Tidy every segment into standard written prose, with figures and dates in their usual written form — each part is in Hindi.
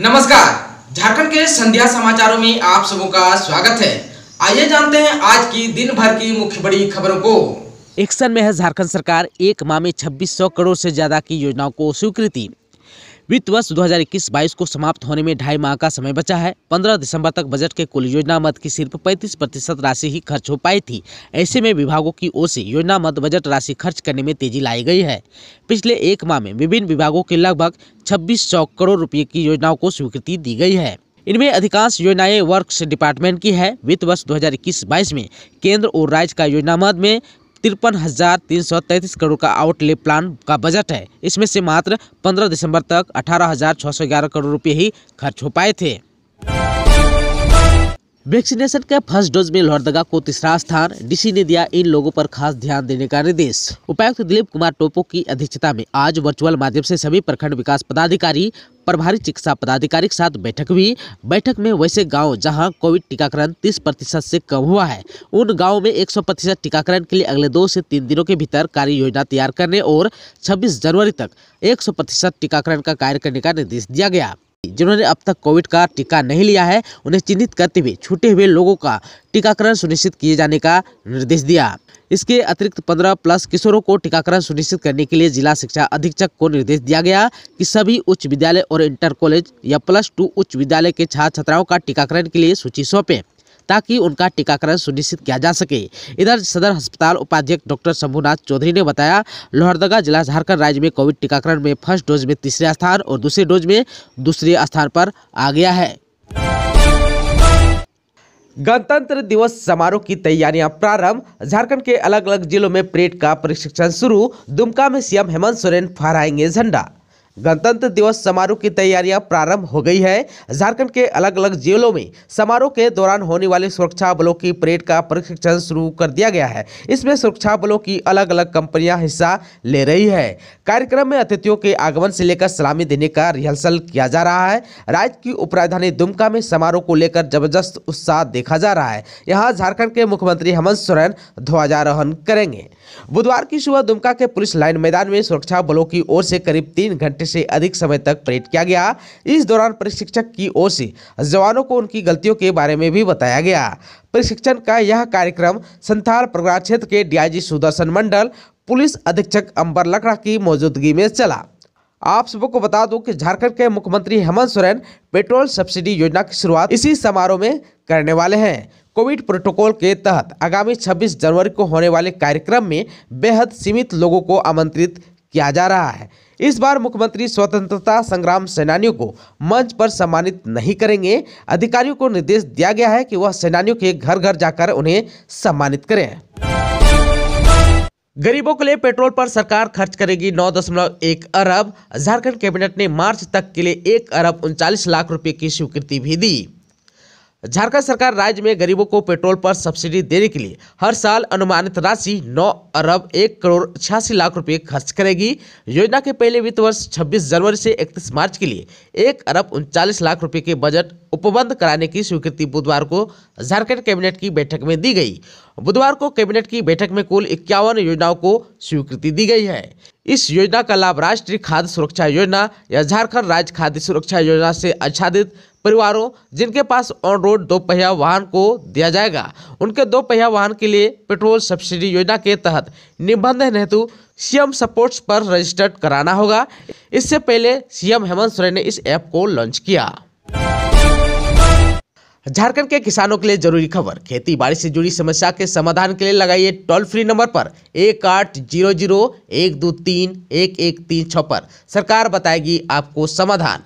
नमस्कार, झारखंड के संध्या समाचारों में आप सबों का स्वागत है। आइए जानते हैं आज की दिन भर की मुख्य बड़ी खबरों को। एक्शन में है झारखंड सरकार, एक माह में 2600 करोड़ से ज्यादा की योजनाओं को स्वीकृति। वित्त वर्ष 2021-22 को समाप्त होने में 2.5 माह का समय बचा है। 15 दिसंबर तक बजट के कुल योजना मद की सिर्फ 35% राशि ही खर्च हो पाई थी। ऐसे में विभागों की ओर से योजना मद बजट राशि खर्च करने में तेजी लाई गई है। पिछले एक माह में विभिन्न विभागों के लगभग 2600 करोड़ रुपये की योजनाओं को स्वीकृति दी गई है। इनमें अधिकांश योजनाएं वर्क्स डिपार्टमेंट की है। वित्त वर्ष 2021-22 में केंद्र और राज्य का योजना मद में 53,333 करोड़ का आउटले प्लान का बजट है। इसमें से मात्र 15 दिसंबर तक 18,611 करोड़ रुपए ही खर्च हो पाए थे। वैक्सीनेशन के फर्स्ट डोज में लोहरदगा को तीसरा स्थान। डीसी ने दिया इन लोगों पर खास ध्यान देने का निर्देश। उपायुक्त दिलीप कुमार टोपो की अध्यक्षता में आज वर्चुअल माध्यम से सभी प्रखंड विकास पदाधिकारी, प्रभारी चिकित्सा पदाधिकारी के साथ बैठक हुई। बैठक में वैसे गांव जहां कोविड टीकाकरण 30% से कम हुआ है, उन गांवों में 100% टीकाकरण के लिए अगले 2 से 3 दिनों के भीतर कार्य योजना तैयार करने और 26 जनवरी तक 100% टीकाकरण का कार्य करने का निर्देश दिया गया। जिन्होंने अब तक कोविड का टीका नहीं लिया है, उन्हें चिन्हित करते हुए छूटे हुए लोगों का टीकाकरण सुनिश्चित किए जाने का निर्देश दिया। इसके अतिरिक्त 15+ किशोरों को टीकाकरण सुनिश्चित करने के लिए जिला शिक्षा अधीक्षक को निर्देश दिया गया कि सभी उच्च विद्यालय और इंटर कॉलेज या +2 उच्च विद्यालय के छात्र छात्राओं का टीकाकरण के लिए सूची सौंपें ताकि उनका टीकाकरण सुनिश्चित किया जा सके। इधर सदर अस्पताल उपाध्यक्ष डॉक्टर शंभुनाथ चौधरी ने बताया, लोहरदगा जिला झारखंड राज्य में कोविड टीकाकरण में फर्स्ट डोज में तीसरे स्थान और दूसरे डोज में दूसरे स्थान पर आ गया है। गणतंत्र दिवस समारोह की तैयारियां प्रारंभ। झारखंड के अलग अलग जिलों में परेड का प्रशिक्षण शुरू। दुमका में सीएम हेमंत सोरेन फहराएंगे झंडा। गणतंत्र दिवस समारोह की तैयारियां प्रारंभ हो गई है। झारखंड के अलग अलग जिलों में समारोह के दौरान होने वाले सुरक्षा बलों की परेड का प्रशिक्षण शुरू कर दिया गया है। इसमें सुरक्षा बलों की अलग अलग कंपनियां हिस्सा ले रही है। कार्यक्रम में अतिथियों के आगमन से लेकर सलामी देने का रिहर्सल किया जा रहा है। राज्य की उपराजधानी दुमका में समारोह को लेकर जबरदस्त उत्साह देखा जा रहा है। यहाँ झारखंड के मुख्यमंत्री हेमंत सोरेन ध्वजारोहण करेंगे। बुधवार की सुबह दुमका के पुलिस लाइन मैदान में सुरक्षा बलों की ओर से करीब 3 घंटे से अधिक समय तक परेड किया गया। इस दौरान प्रशिक्षक की ओर से जवानों को उनकी गलतियों के बारे में भी बताया गया। प्रशिक्षण का यह कार्यक्रम संथाल प्रगड़ा क्षेत्र के डीआईजी सुदर्शन मंडल, पुलिस अधीक्षक अंबर लकड़ा की मौजूदगी में चला। आप सबको बता दूं कि झारखंड के मुख्यमंत्री हेमंत सोरेन पेट्रोल सब्सिडी योजना की शुरुआत इसी समारोह में करने वाले हैं। कोविड प्रोटोकॉल के तहत आगामी 26 जनवरी को होने वाले कार्यक्रम में बेहद सीमित लोगों को आमंत्रित किया जा रहा है। इस बार मुख्यमंत्री स्वतंत्रता संग्राम सेनानियों को मंच पर सम्मानित नहीं करेंगे। अधिकारियों को निर्देश दिया गया है कि वह सेनानियों के घर घर जाकर उन्हें सम्मानित करें। गरीबों के लिए पेट्रोल पर सरकार खर्च करेगी 9.1 अरब। झारखंड कैबिनेट ने मार्च तक के लिए 1 अरब 39 लाख रुपए की स्वीकृति भी दी। झारखंड सरकार राज्य में गरीबों को पेट्रोल पर सब्सिडी देने के लिए हर साल अनुमानित राशि 9 अरब 1 करोड़ 86 लाख रुपए खर्च करेगी। योजना के पहले वित्त वर्ष 26 जनवरी से 31 मार्च के लिए 1 अरब 39 लाख रुपए के बजट उपबंध कराने की स्वीकृति बुधवार को झारखंड कैबिनेट की बैठक में दी गई। बुधवार को कैबिनेट की बैठक में कुल 51 योजनाओं को स्वीकृति दी गई है। इस योजना का लाभ राष्ट्रीय खाद्य सुरक्षा योजना या झारखंड राज्य खाद्य सुरक्षा योजना से आच्छादित परिवारों जिनके पास ऑन रोड 2 पहिया वाहन को दिया जाएगा। उनके 2 पहिया वाहन के लिए पेट्रोल सब्सिडी योजना के तहत निबंधन हेतु सीएम सपोर्ट्स पर रजिस्टर्ड कराना होगा। इससे पहले सीएम हेमंत सोरेन ने इस ऐप को लॉन्च किया। झारखंड के किसानों के लिए जरूरी खबर। खेती बाड़ी से जुड़ी समस्या के समाधान के लिए लगाइए टोल फ्री नंबर पर 1800-123-1136 पर सरकार बताएगी आपको समाधान।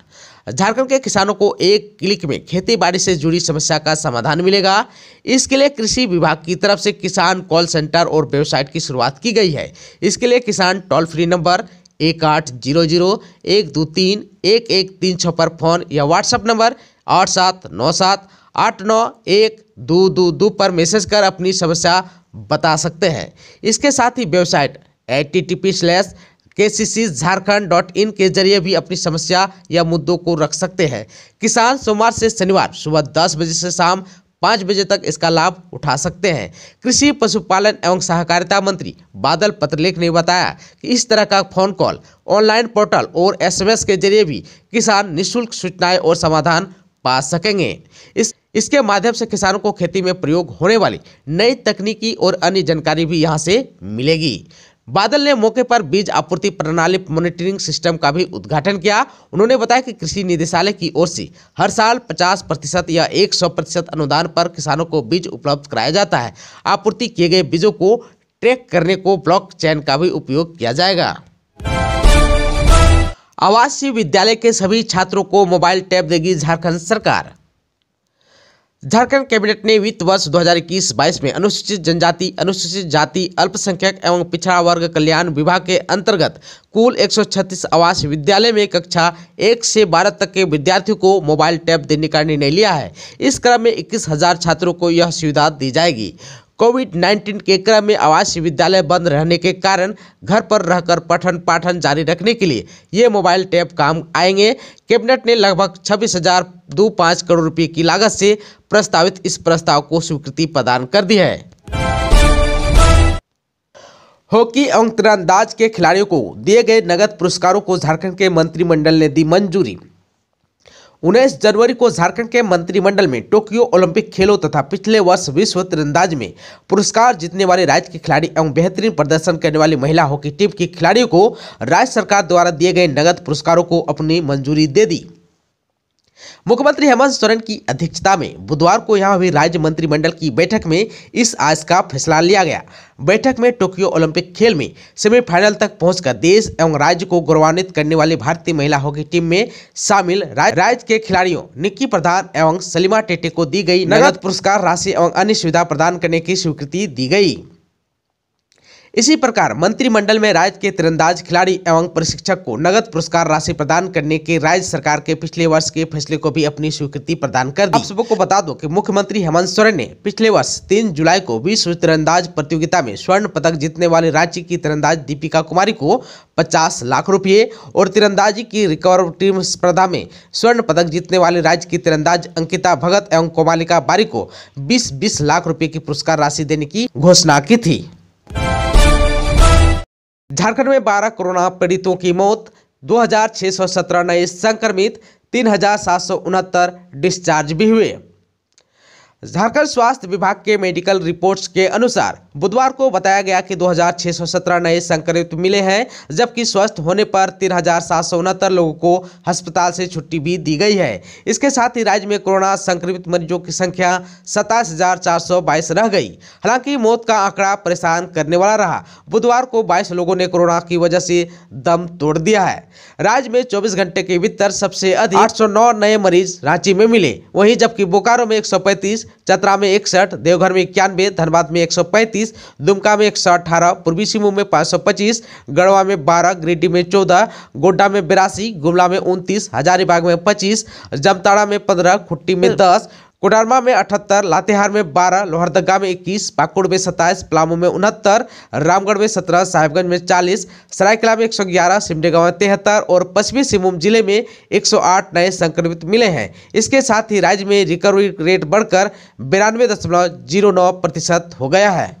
झारखंड के किसानों को एक क्लिक में खेती बाड़ी से जुड़ी समस्या का समाधान मिलेगा। इसके लिए कृषि विभाग की तरफ से किसान कॉल सेंटर और वेबसाइट की शुरुआत की गई है। इसके लिए किसान टोल फ्री नंबर 1800-123-1136 पर फोन या व्हाट्सएप नंबर 8797891222 पर मैसेज कर अपनी समस्या बता सकते हैं। इसके साथ ही वेबसाइट https://kccjharkhand.in के जरिए भी अपनी समस्या या मुद्दों को रख सकते हैं। किसान सोमवार से शनिवार सुबह 10 बजे से शाम 5 बजे तक इसका लाभ उठा सकते हैं। कृषि पशुपालन एवं सहकारिता मंत्री बादल पत्रलेख ने बताया कि इस तरह का फोन कॉल, ऑनलाइन पोर्टल और SMS के जरिए भी किसान निःशुल्क सूचनाएं और समाधान पा सकेंगे। इसके माध्यम से किसानों को खेती में प्रयोग होने वाली नई तकनीकी और अन्य जानकारी भी यहां से मिलेगी। बादल ने मौके पर बीज आपूर्ति प्रणाली मॉनिटरिंग सिस्टम का भी उद्घाटन किया। उन्होंने बताया कि कृषि निदेशालय की ओर से हर साल 50% या 100% अनुदान पर किसानों को बीज उपलब्ध कराया जाता है। आपूर्ति किए गए बीजों को ट्रैक करने को ब्लॉकचेन का भी उपयोग किया जाएगा। आवासीय विद्यालय के सभी छात्रों को मोबाइल टैब देगी झारखंड सरकार। झारखंड कैबिनेट ने वित्त वर्ष 2021-22 में अनुसूचित जनजाति, अनुसूचित जाति, अल्पसंख्यक एवं पिछड़ा वर्ग कल्याण विभाग के अंतर्गत कुल 136 आवासीय विद्यालय में कक्षा 1 से 12 तक के विद्यार्थियों को मोबाइल टैब देने का निर्णय लिया है। इस क्रम में 21,000 छात्रों को यह सुविधा दी जाएगी। कोविड-19 के क्रम में आवासीय विद्यालय बंद रहने के कारण घर पर रहकर पठन पाठन जारी रखने के लिए ये मोबाइल टैब काम आएंगे। कैबिनेट ने लगभग 26,025 करोड़ रुपए की लागत से प्रस्तावित इस प्रस्ताव को स्वीकृति प्रदान कर दी है। हॉकी एवं तीरंदाज के खिलाड़ियों को दिए गए नगद पुरस्कारों को झारखंड के मंत्रिमंडल ने दी मंजूरी। 19 जनवरी को झारखंड के मंत्रिमंडल में टोक्यो ओलंपिक खेलों तथा पिछले वर्ष विश्व तीरंदाज में पुरस्कार जीतने वाले राज्य के खिलाड़ी एवं बेहतरीन प्रदर्शन करने वाली महिला हॉकी टीम की खिलाड़ियों को राज्य सरकार द्वारा दिए गए नगद पुरस्कारों को अपनी मंजूरी दे दी। मुख्यमंत्री हेमंत सोरेन की अध्यक्षता में बुधवार को यहां हुई राज्य मंत्रिमंडल की बैठक में इस आज का फैसला लिया गया। बैठक में टोक्यो ओलंपिक खेल में सेमीफाइनल तक पहुंचकर देश एवं राज्य को गौरवान्वित करने वाली भारतीय महिला हॉकी टीम में शामिल राज्य के खिलाड़ियों निक्की प्रधान एवं सलीमा टेटे को दी गई नगद पुरस्कार राशि एवं अन्य सुविधा प्रदान करने की स्वीकृति दी गई। इसी प्रकार मंत्रिमंडल में राज्य के तीरंदाज खिलाड़ी एवं प्रशिक्षक को नगद पुरस्कार राशि प्रदान करने के राज्य सरकार के पिछले वर्ष के फैसले को भी अपनी स्वीकृति प्रदान कर दी। आप सबको बता दो कि मुख्यमंत्री हेमंत सोरेन ने पिछले वर्ष 3 जुलाई को विश्व तीरंदाज प्रतियोगिता में स्वर्ण पदक जीतने वाले राज्य की तीरंदाज दीपिका कुमारी को 50 लाख रुपये और तीरंदाजी की रिकर्व टीम स्पर्धा में स्वर्ण पदक जीतने वाले राज्य की तीरंदाज अंकिता भगत एवं कोमालिका बारी को 20-20 लाख रुपये की पुरस्कार राशि देने की घोषणा की थी। झारखंड में 12 कोरोना पीड़ितों की मौत, 2617 नए संक्रमित, 3769 डिस्चार्ज भी हुए। झारखंड स्वास्थ्य विभाग के मेडिकल रिपोर्ट्स के अनुसार बुधवार को बताया गया कि 2617 नए संक्रमित मिले हैं, जबकि स्वस्थ होने पर 3769 लोगों को अस्पताल से छुट्टी भी दी गई है। इसके साथ ही राज्य में कोरोना संक्रमित मरीजों की संख्या 27,422 रह गई। हालांकि मौत का आंकड़ा परेशान करने वाला रहा। बुधवार को 22 लोगों ने कोरोना की वजह से दम तोड़ दिया है। राज्य में 24 घंटे के भीतर सबसे अधिक 809 नए मरीज रांची में मिले, वहीं जबकि बोकारो में 135, चतरा में 61, देवघर में 91, धनबाद में 135, दुमका में 118, पूर्वी सिंहभूम में 525, गढ़वा में 12, गिरिडीह में 14, गोड्डा में 82, गुमला में 29, हजारीबाग में 25, जामताड़ा में 15, खुट्टी में 10, कोडरमा में 78, लातेहार में 12, लोहरदगा में 21, पाकुड़ में 27, पलामू में 69, रामगढ़ में 17, साहिबगंज में 40, सरायकला में 111, सिमडेगा में 73 और पश्चिमी सिंहभूम जिले में 108 नए संक्रमित मिले हैं। इसके साथ ही राज्य में रिकवरी रेट बढ़कर 92.09% हो गया है।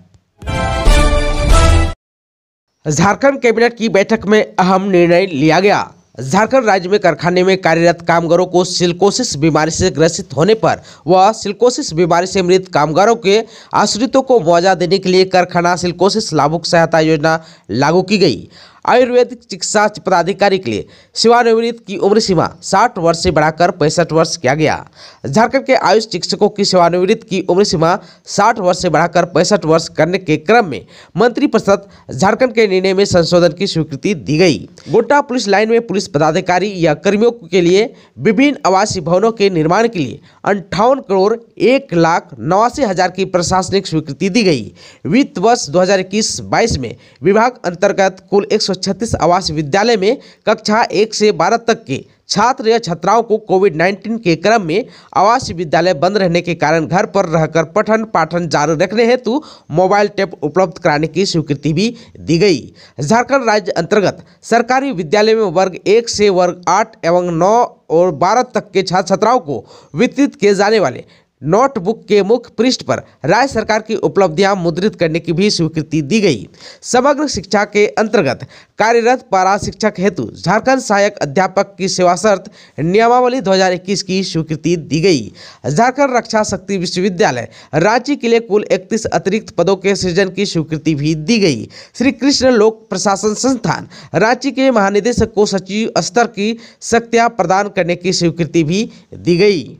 झारखंड कैबिनेट की बैठक में अहम निर्णय लिया गया। झारखंड राज्य में कारखाने में कार्यरत कामगारों को सिलिकोसिस बीमारी से ग्रसित होने पर व सिलिकोसिस बीमारी से मृत कामगारों के आश्रितों को मुआवजा देने के लिए कारखाना सिलिकोसिस लाभुक सहायता योजना लागू की गई। आयुर्वेदिक चिकित्सा पदाधिकारी के लिए सेवानिवृत्त की उम्र सीमा 60 वर्ष से बढ़ाकर 65 वर्ष किया गया। झारखंड के आयुष चिकित्सकों की सेवानिवृत्त की उम्र सीमा 60 वर्ष से बढ़ाकर 65 वर्ष करने के क्रम में मंत्रिपरिषद झारखंड के निर्णय में संशोधन की स्वीकृति दी गई। गोड्डा पुलिस लाइन में पुलिस पदाधिकारी या कर्मियों के लिए विभिन्न आवासीय भवनों के निर्माण के लिए 58 करोड़ 1,89,000 की प्रशासनिक स्वीकृति दी गई। वित्त वर्ष 2021-22 में विभाग अंतर्गत कुल 136 आवासीय विद्यालय में कक्षा 1 से 12 तक के छात्र या छात्राओं को कोविड-19 के क्रम में आवासीय विद्यालय बंद रहने के कारण घर पर रहकर पठन पाठन जारी रखने हेतु मोबाइल टैब उपलब्ध कराने की स्वीकृति भी दी गई। झारखंड राज्य अंतर्गत सरकारी विद्यालय में वर्ग 1 से वर्ग 8 एवं 9 और 12 तक के छात्र छात्राओं को वितरित किए जाने वाले नोटबुक के मुख्य पृष्ठ पर राज्य सरकार की उपलब्धियां मुद्रित करने की भी स्वीकृति दी गई। समग्र शिक्षा के अंतर्गत कार्यरत पारा शिक्षक हेतु झारखंड सहायक अध्यापक की सेवा शर्त नियमावली 2021 की स्वीकृति दी गई। झारखंड रक्षा शक्ति विश्वविद्यालय रांची के लिए कुल 31 अतिरिक्त पदों के सृजन की स्वीकृति भी दी गई। श्री कृष्ण लोक प्रशासन संस्थान रांची के महानिदेशक को सचिव स्तर की शक्तियां प्रदान करने की स्वीकृति भी दी गई।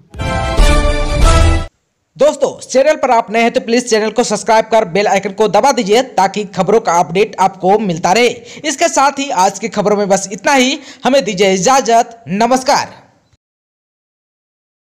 दोस्तों, चैनल पर आप नए हैं तो प्लीज चैनल को सब्सक्राइब कर बेल आइकन को दबा दीजिए ताकि खबरों का अपडेट आपको मिलता रहे। इसके साथ ही आज की खबरों में बस इतना ही। हमें दीजिए इजाजत। नमस्कार।